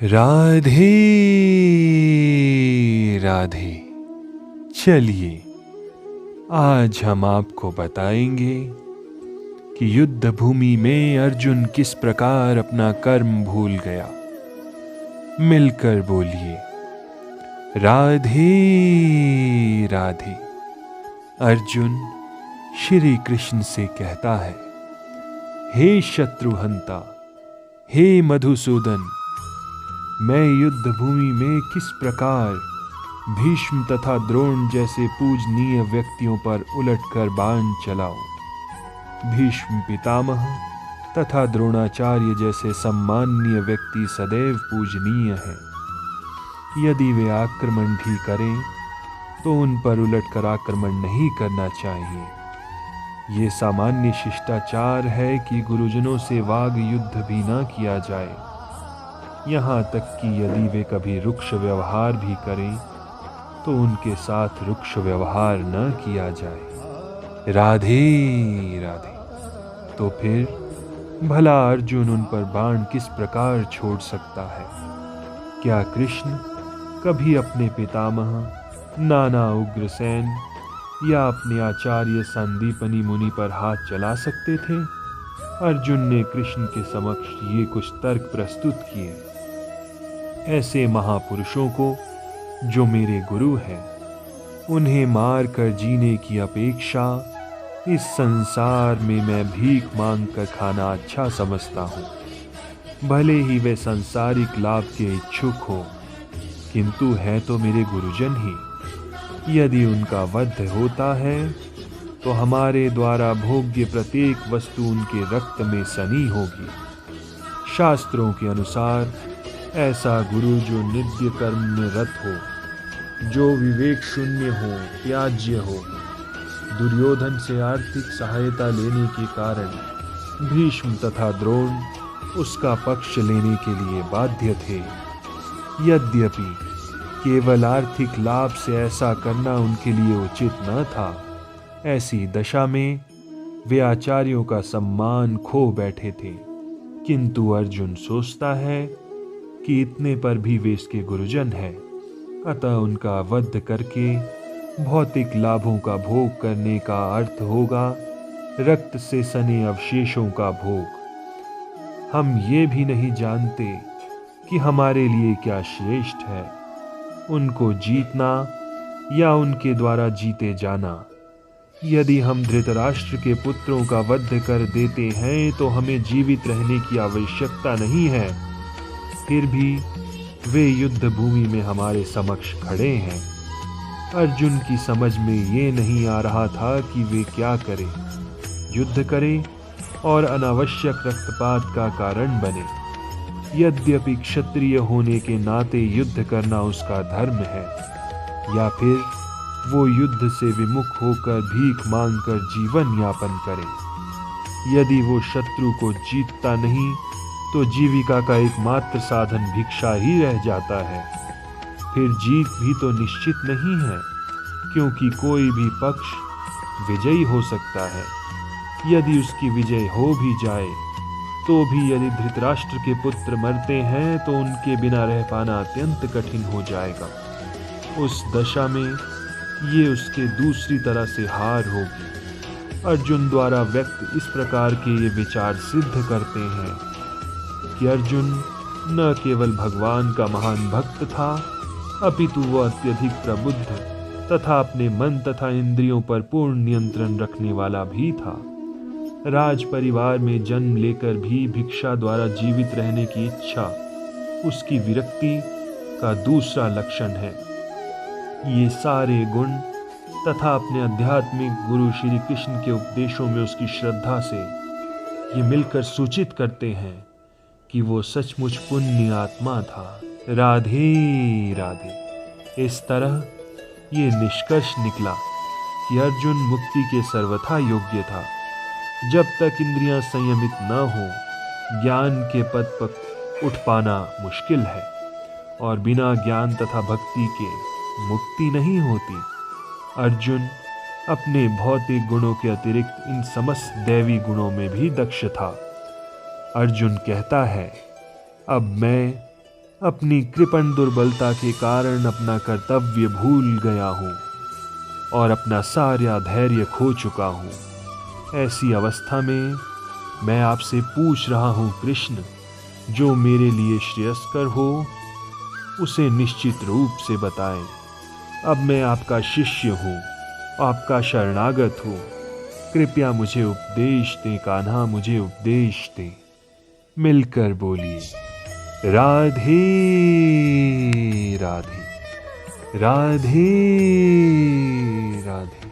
राधे राधे। चलिए आज हम आपको बताएंगे कि युद्ध भूमि में अर्जुन किस प्रकार अपना कर्म भूल गया। मिलकर बोलिए राधे राधे। अर्जुन श्री कृष्ण से कहता है, हे शत्रुहंता, हे मधुसूदन, मैं युद्ध भूमि में किस प्रकार भीष्म तथा द्रोण जैसे पूजनीय व्यक्तियों पर उलटकर बाण चलाऊं। भीष्म पितामह तथा द्रोणाचार्य जैसे सम्माननीय व्यक्ति सदैव पूजनीय हैं। यदि वे आक्रमण भी करें तो उन पर उलटकर आक्रमण नहीं करना चाहिए। ये सामान्य शिष्टाचार है कि गुरुजनों से वाग युद्ध भी न किया जाए। यहाँ तक कि यदि वे कभी रुक्ष व्यवहार भी करें तो उनके साथ रुक्ष व्यवहार न किया जाए। राधे राधे। तो फिर भला अर्जुन उन पर बाण किस प्रकार छोड़ सकता है? क्या कृष्ण कभी अपने पितामह नाना उग्रसेन या अपने आचार्य संदीपनी मुनि पर हाथ चला सकते थे? अर्जुन ने कृष्ण के समक्ष ये कुछ तर्क प्रस्तुत किए। ऐसे महापुरुषों को जो मेरे गुरु हैं, उन्हें मार कर जीने की अपेक्षा इस संसार में मैं भीख मांग कर खाना अच्छा समझता हूँ। भले ही वे सांसारिक लाभ के इच्छुक हो, किंतु है तो मेरे गुरुजन ही। यदि उनका वध होता है तो हमारे द्वारा भोग्य प्रत्येक वस्तु उनके रक्त में सनी होगी। शास्त्रों के अनुसार ऐसा गुरु जो नित्य कर्म में रत हो, जो विवेक शून्य हो, त्याज्य हो, दुर्योधन से आर्थिक सहायता लेने के कारण भीष्म तथा द्रोण उसका पक्ष लेने के लिए बाध्य थे। यद्यपि केवल आर्थिक लाभ से ऐसा करना उनके लिए उचित न था, ऐसी दशा में वे आचार्यों का सम्मान खो बैठे थे। किंतु अर्जुन सोचता है कि इतने पर भी वे इसके गुरुजन हैं, अतः उनका वध करके भौतिक लाभों का भोग करने का अर्थ होगा रक्त से सने अवशेषों का भोग। हम ये भी नहीं जानते कि हमारे लिए क्या श्रेष्ठ है, उनको जीतना या उनके द्वारा जीते जाना। यदि हम धृतराष्ट्र के पुत्रों का वध कर देते हैं तो हमें जीवित रहने की आवश्यकता नहीं है। फिर भी वे युद्ध भूमि में हमारे समक्ष खड़े हैं। अर्जुन की समझ में ये नहीं आ रहा था कि वे क्या करें, युद्ध करें और अनावश्यक रक्तपात का कारण बने। यद्यपि क्षत्रिय होने के नाते युद्ध करना उसका धर्म है, या फिर वो युद्ध से विमुख होकर भीख मांगकर जीवन यापन करे। यदि वो शत्रु को जीतता नहीं तो जीविका का एकमात्र साधन भिक्षा ही रह जाता है। फिर जीत भी तो निश्चित नहीं है, क्योंकि कोई भी पक्ष विजयी हो सकता है। यदि उसकी विजय हो भी जाए तो भी यदि धृतराष्ट्र के पुत्र मरते हैं तो उनके बिना रह पाना अत्यंत कठिन हो जाएगा। उस दशा में ये उसके दूसरी तरह से हार होगी। अर्जुन द्वारा व्यक्त इस प्रकार के ये विचार सिद्ध करते हैं कि अर्जुन न केवल भगवान का महान भक्त था, अपितु वह अत्यधिक प्रबुद्ध तथा अपने मन तथा इंद्रियों पर पूर्ण नियंत्रण रखने वाला भी था। राज परिवार में जन्म लेकर भी भिक्षा द्वारा जीवित रहने की इच्छा उसकी विरक्ति का दूसरा लक्षण है। ये सारे गुण तथा अपने आध्यात्मिक गुरु श्री कृष्ण के उपदेशों में उसकी श्रद्धा से ये मिलकर सूचित करते हैं कि वो सचमुच पुण्य आत्मा था। राधे राधे। इस तरह ये निष्कर्ष निकला कि अर्जुन मुक्ति के सर्वथा योग्य था। जब तक इंद्रियां संयमित न हो, ज्ञान के पद पर उठ पाना मुश्किल है, और बिना ज्ञान तथा भक्ति के मुक्ति नहीं होती। अर्जुन अपने भौतिक गुणों के अतिरिक्त इन समस्त दैवी गुणों में भी दक्ष था। अर्जुन कहता है, अब मैं अपनी कृपण दुर्बलता के कारण अपना कर्तव्य भूल गया हूँ और अपना सारा धैर्य खो चुका हूँ। ऐसी अवस्था में मैं आपसे पूछ रहा हूँ कृष्ण, जो मेरे लिए श्रेयस्कर हो उसे निश्चित रूप से बताएं। अब मैं आपका शिष्य हूँ, आपका शरणागत हूँ। कृपया मुझे उपदेश दें कान्हा, मुझे उपदेश दें। मिलकर बोलिए राधे राधे, राधे राधे।